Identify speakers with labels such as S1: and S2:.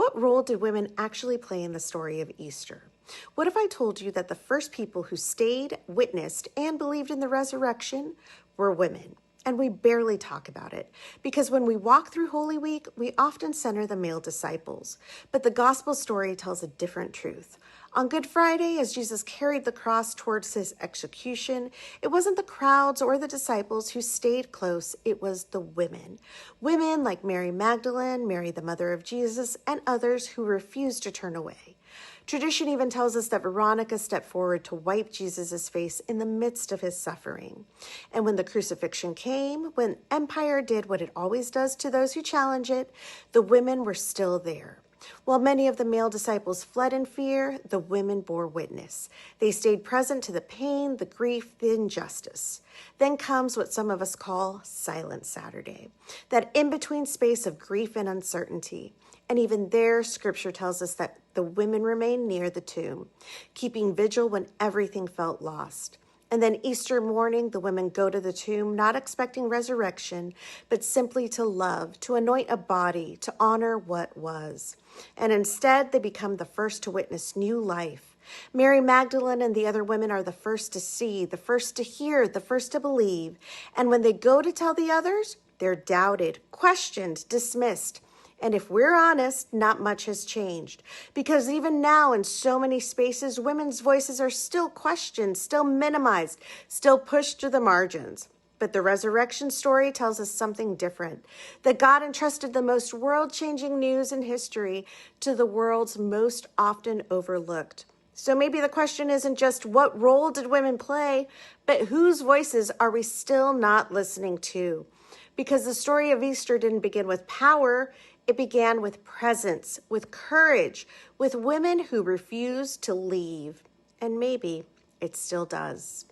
S1: what role did women actually play in the story of Easter? What if I told you that the first people who stayed, witnessed, and believed in the resurrection were women? And we barely talk about it because when we walk through Holy Week, we often center the male disciples. But the gospel story tells a different truth. On Good Friday, as Jesus carried the cross towards his execution, it wasn't the crowds or the disciples who stayed close, it was the women. Women like Mary Magdalene, Mary the mother of Jesus, and others who refused to turn away. Tradition even tells us that Veronica stepped forward to wipe Jesus' face in the midst of his suffering. And when the crucifixion came, when empire did what it always does to those who challenge it, the women were still there. While many of the male disciples fled in fear, the women bore witness. They stayed present to the pain, the grief, the injustice. Then comes what some of us call Silent Saturday, that in-between space of grief and uncertainty. And even there, Scripture tells us that the women remained near the tomb, keeping vigil when everything felt lost. And then Easter morning, the women go to the tomb, not expecting resurrection, but simply to love, to anoint a body, to honor what was. And instead, they become the first to witness new life. Mary Magdalene and the other women are the first to see, the first to hear, the first to believe. And when they go to tell the others, they're doubted, questioned, dismissed. And if we're honest, not much has changed. Because even now, in so many spaces, women's voices are still questioned, still minimized, still pushed to the margins. But the resurrection story tells us something different, that God entrusted the most world-changing news in history to the world's most often overlooked. So maybe the question isn't just what role did women play, but whose voices are we still not listening to? Because the story of Easter didn't begin with power, it began with presence, with courage, with women who refused to leave. And maybe it still does.